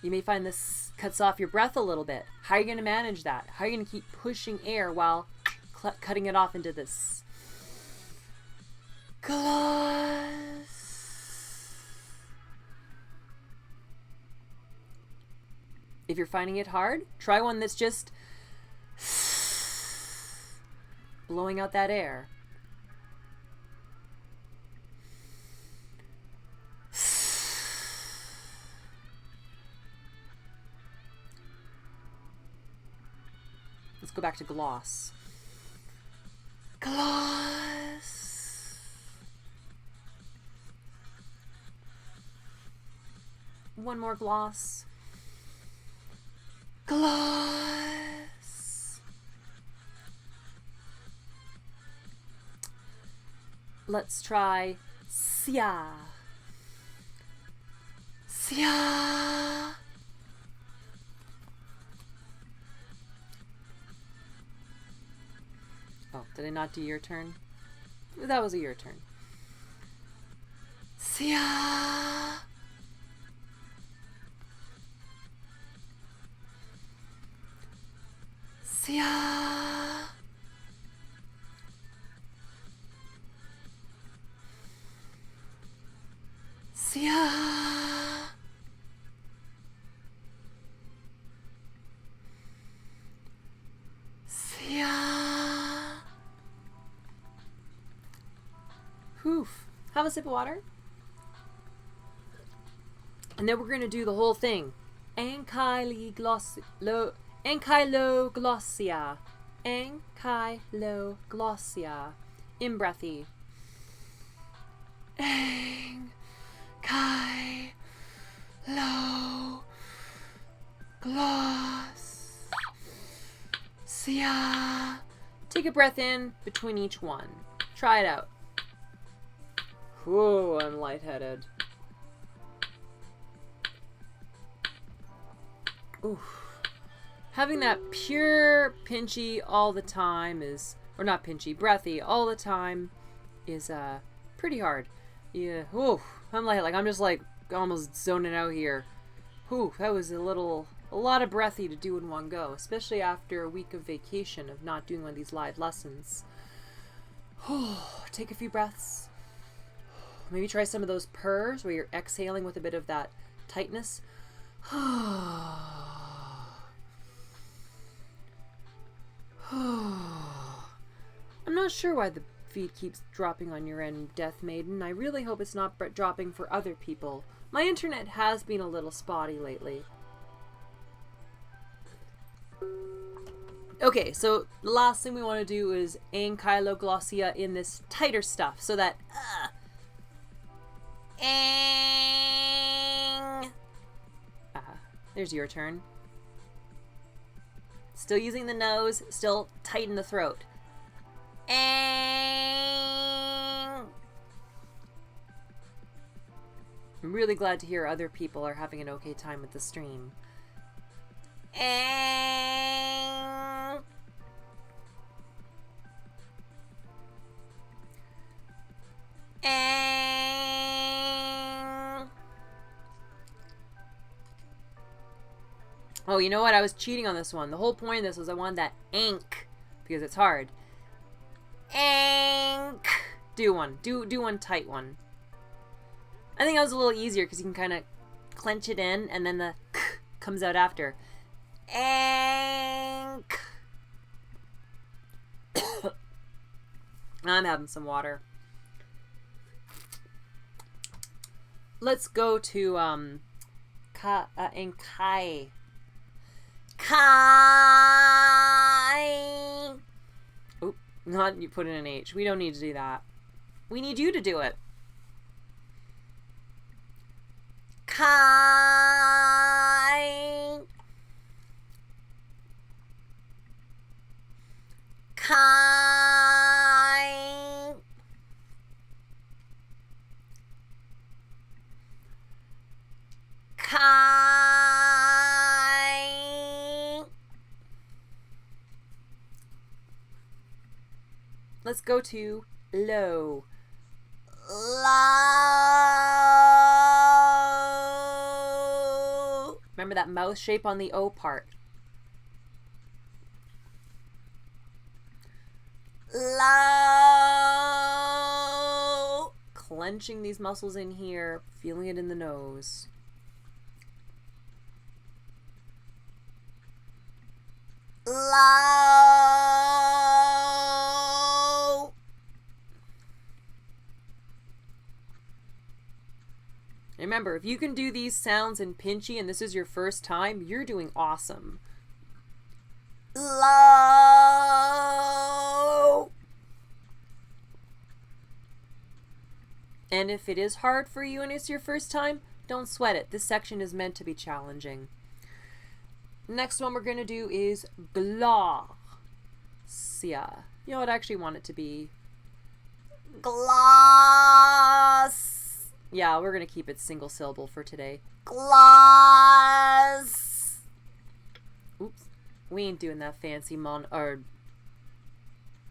You may find this cuts off your breath a little bit. How are you going to manage that? How are you going to keep pushing air while cutting it off into this? Gloss. If you're finding it hard, try one that's just blowing out that air. Let's go back to gloss. Gloss. One more gloss. Gloss. Let's try sia. Sia. Oh, did I not do your turn? That was a your turn. Sia. Sia. Sia. Sia. Poof. Have a sip of water. And then we're going to do the whole thing. Ankyloglosia. Ankyloglosia. In breathy. Glossia. Take a breath in between each one. Try it out. Whoa, I'm lightheaded. Oof. Having that pure pinchy all the time is, or not pinchy, breathy all the time is pretty hard. Yeah. Oof. I'm like I'm just like almost zoning out here. Whew, that was a little a lot of breathy to do in one go, especially after a week of vacation of not doing one of these live lessons. Take a few breaths. Maybe try some of those purrs where you're exhaling with a bit of that tightness. I'm not sure why the feed keeps dropping on your end, Death Maiden. I really hope it's not dropping for other people. My internet has been a little spotty lately. Okay, so the last thing we want to do is Glossia in this tighter stuff so that there's your turn. Still using the nose, still tighten the throat. I'm really glad to hear other people are having an okay time with the stream. Oh, you know what? I was cheating on this one. The whole point of this was I wanted that ink because it's hard. Do one. Do one tight one. I think that was a little easier because you can kind of clench it in and then the k comes out after. I'm having some water. Let's go to Kai. Oh, not you put in an H. We don't need to do that. We need you to do it. Kai. Let's go to low. Low. Remember that mouth shape on the O part. Low. Clenching these muscles in here, feeling it in the nose. Low. Remember, if you can do these sounds in Pinchy and this is your first time, you're doing awesome. Low. And if it is hard for you and it's your first time, don't sweat it. This section is meant to be challenging. Next one we're going to do is Glossia. You know what? I actually want it to be Gloss. Yeah, we're going to keep it single syllable for today. Gloss. Oops. We ain't doing that fancy or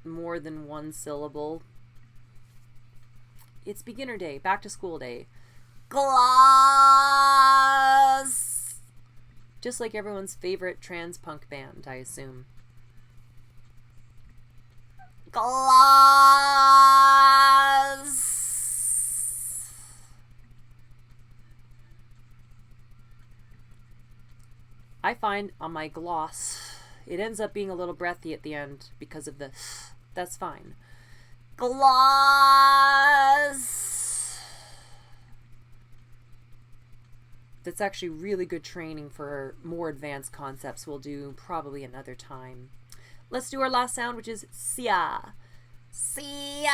more than one syllable. It's beginner day, back to school day. Gloss. Just like everyone's favorite trans punk band, I assume. Gloss. I find on my gloss, it ends up being a little breathy at the end because of the. That's fine. Gloss. That's actually really good training for more advanced concepts we'll do probably another time. Let's do our last sound, which is sia. Sia.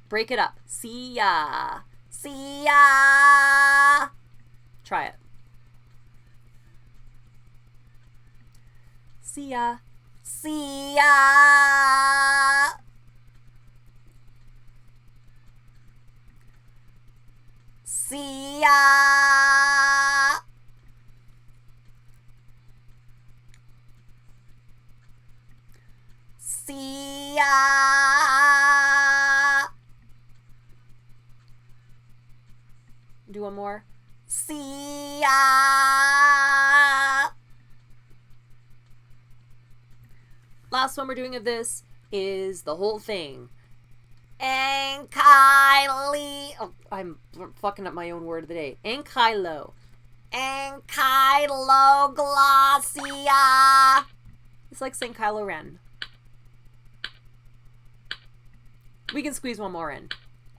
Break it up. Sia. Sia. Try it. Sia. Sia. Sia. Sia. Do one more. Last one we're doing of this is the whole thing. Ankylo. Oh, I'm fucking up my own word of the day. Ankylo. Ankyloglosia. It's like St. Kylo Ren. We can squeeze one more in.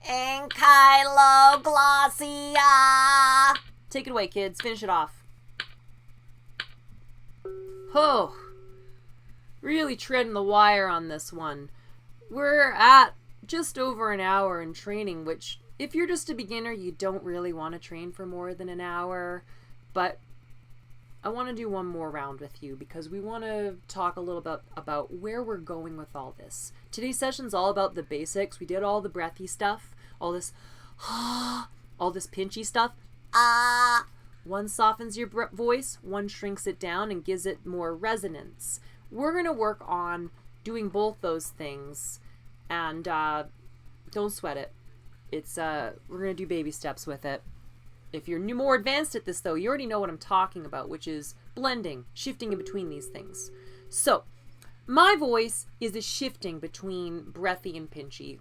Ankyloglosia. Take it away, kids. Finish it off. Oh, really treading the wire on this one. We're at just over an hour in training, which if you're just a beginner, you don't really want to train for more than an hour. But I want to do one more round with you because we want to talk a little bit about where we're going with all this. Today's session's all about the basics. We did all the breathy stuff, all this pinchy stuff. One softens your voice, one shrinks it down and gives it more resonance. We're going to work on doing both those things, and don't sweat it. It's we're going to do baby steps with it. If you're more advanced at this, though, you already know what I'm talking about, which is blending, shifting in between these things. So, my voice is a shifting between breathy and pinchy.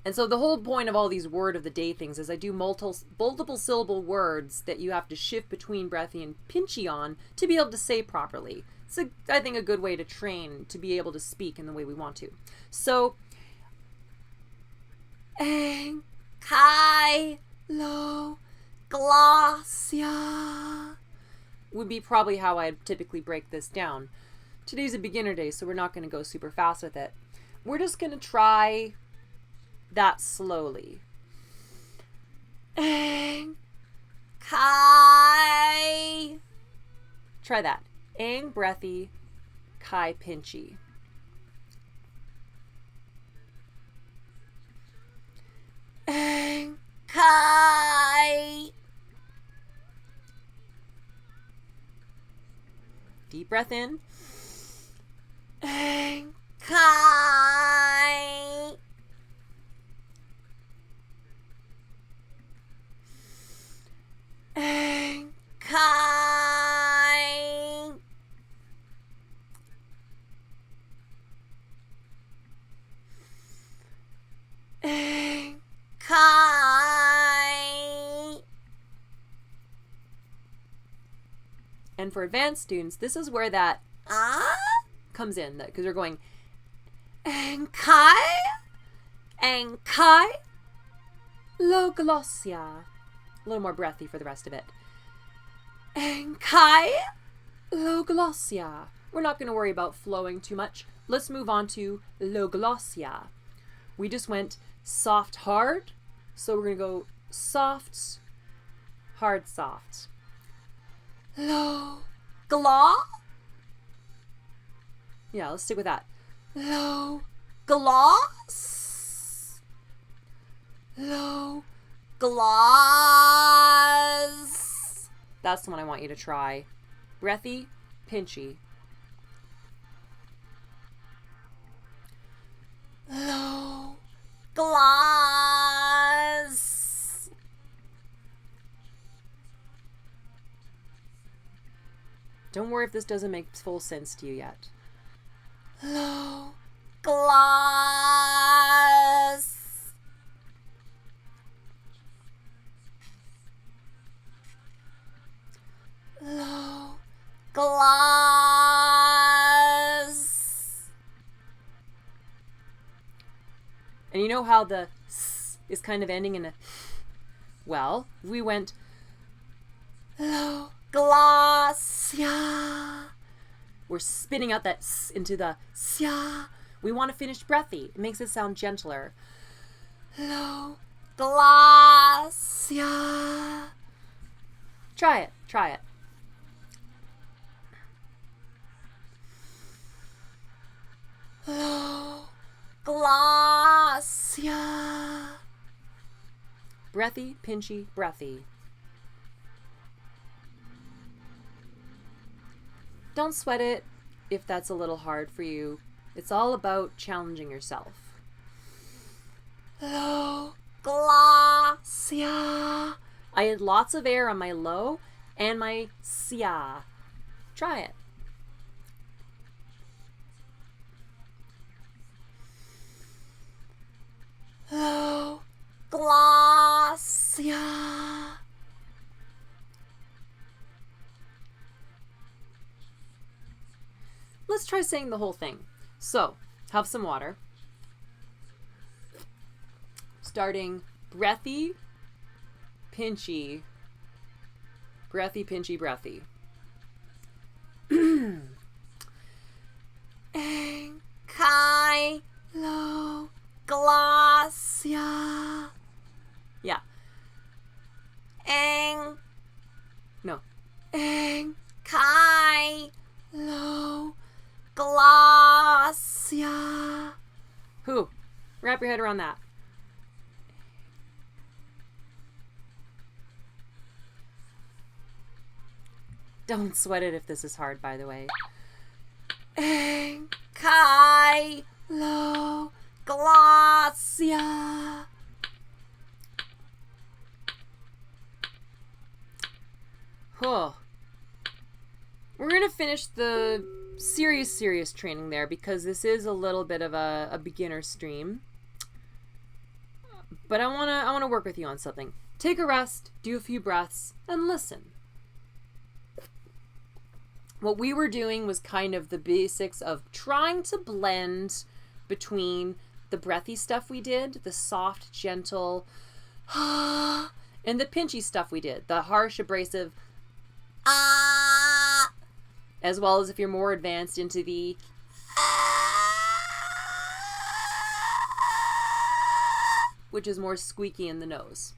And so the whole point of all these word of the day things is I do multiple syllable words that you have to shift between breathy and pinchy on to be able to say properly. It's, I think, a good way to train to be able to speak in the way we want to. So, Glossia would be probably how I'd typically break this down. Today's a beginner day, so we're not going to go super fast with it. We're just going to try that slowly. Try that. Ang breathy, kai pinchy. Kai. Deep breath in. Kai. Kai. Kai. And for advanced students, this is where that comes in, because they're going Kai. lo glossia. A little more breathy for the rest of it. Kai. Lo glossia. We're not going to worry about flowing too much. Let's move on to lo glossia. We just went soft, hard. So we're going to go soft, hard, soft. Lo. Gloss. Yeah, let's stick with that. Lo. Gloss. Lo. Gloss. That's the one I want you to try. Breathy, pinchy. Lo. Gloss. Don't worry if this doesn't make full sense to you yet. Lo. Gloss. Lo. Gloss. And you know how the s is kind of ending in a... Well, we went... Lo. Glossia. We're spitting out that s into the sya. We want to finish breathy. It makes it sound gentler. Lo. Glossia. Try it. Try it. Lo. Glossia. Breathy, pinchy, breathy. Don't sweat it if that's a little hard for you. It's all about challenging yourself. Lo. Glossia. I had lots of air on my low and my sia. Try it. Low, Glossia. Let's try saying the whole thing. So, have some water. Starting breathy, pinchy, breathy, pinchy, breathy. Ang, kai, lo, Glossia. Yeah. Ang, No. ang, kai, lo, Glossia. Who? Wrap your head around that. Don't sweat it if this is hard, by the way. Ang, kai, lo, Glossia. Oh. We're going to finish the serious training there because this is a little bit of a beginner stream. But I want to work with you on something. Take a rest, do a few breaths, and listen. What we were doing was kind of the basics of trying to blend between the breathy stuff we did, the soft, gentle, and the pinchy stuff we did, the harsh, abrasive, as well as if you're more advanced into the which is more squeaky in the nose.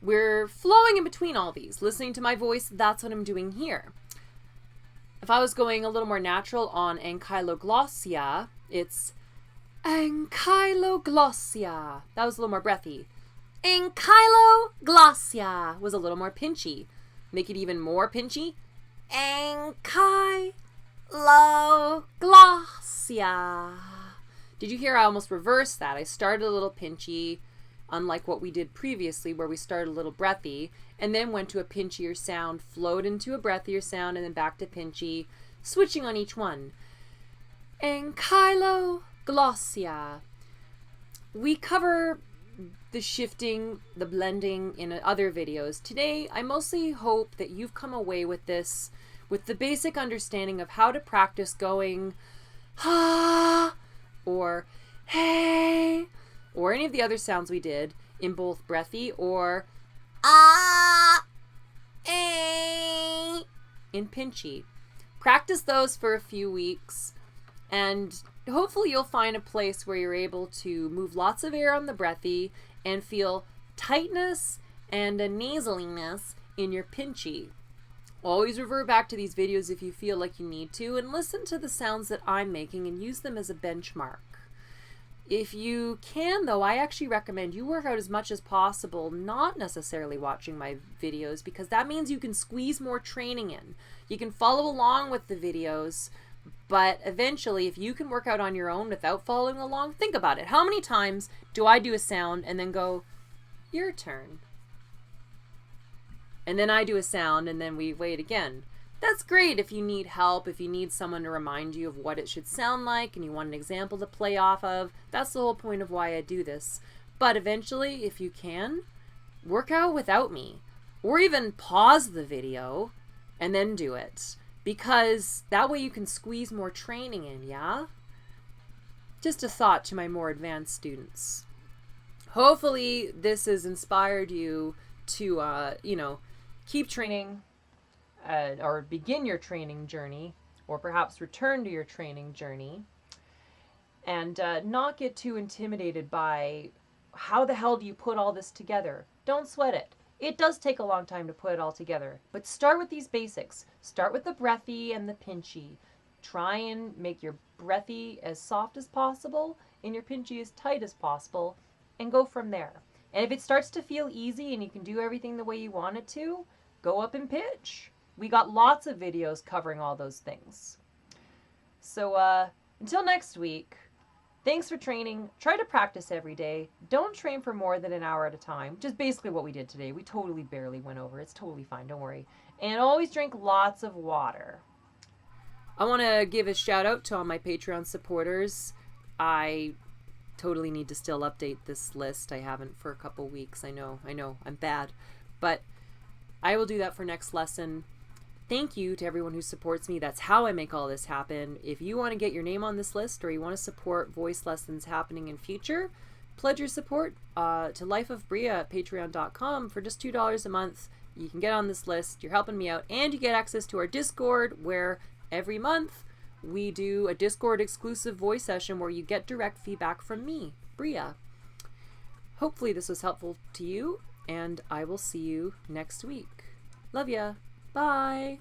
We're flowing in between all these. Listening to my voice, that's what I'm doing here. If I was going a little more natural on ankyloglossia, it's ankyloglossia. That was a little more breathy. Ankyloglossia was a little more pinchy. Make it even more pinchy. Ankyloglossia. Did you hear I almost reversed that? I started a little pinchy, unlike what we did previously where we started a little breathy, and then went to a pinchier sound, flowed into a breathier sound, and then back to pinchy, switching on each one. Ankyloglossia. We cover the shifting, the blending in other videos. Today, I mostly hope that you've come away with this with the basic understanding of how to practice going ha or hey or any of the other sounds we did in both breathy or in pinchy. Practice those for a few weeks and hopefully you'll find a place where you're able to move lots of air on the breathy and feel tightness and a nasaliness in your pinchy. Always revert back to these videos if you feel like you need to and listen to the sounds that I'm making and use them as a benchmark. If you can, though, I actually recommend you work out as much as possible, not necessarily watching my videos, because that means you can squeeze more training in. You can follow along with the videos, but eventually, if you can work out on your own without following along, think about it. How many times do I do a sound and then go, your turn? And then I do a sound and then we wait again. That's great if you need help, if you need someone to remind you of what it should sound like and you want an example to play off of. That's the whole point of why I do this. But eventually, if you can, work out without me. Or even pause the video and then do it. Because that way you can squeeze more training in, yeah? Just a thought to my more advanced students. Hopefully this has inspired you to, keep training or begin your training journey, or perhaps return to your training journey, and not get too intimidated by how the hell do you put all this together. Don't sweat it. It does take a long time to put it all together, but start with these basics. Start with the breathy and the pinchy. Try and make your breathy as soft as possible and your pinchy as tight as possible, and go from there. And if it starts to feel easy and you can do everything the way you want it to, go up in pitch. We got lots of videos covering all those things. So until next week, Thanks for training. Try to practice every day. Don't train for more than an hour at a time. Just basically what we did today. We totally barely went over. It's totally fine. Don't worry. And always drink lots of water. I want to give a shout out to all my Patreon supporters. I totally need to still update this list. I haven't for a couple weeks. I know, I'm bad. But I will do that for next lesson. Thank you to everyone who supports me. That's how I make all this happen. If you want to get your name on this list or you want to support voice lessons happening in future, pledge your support to Life of Bria at patreon.com for just $2 a month. You can get on this list. You're helping me out. And you get access to our Discord where every month we do a Discord exclusive voice session where you get direct feedback from me, Bria. Hopefully this was helpful to you, and I will see you next week. Love ya. Bye.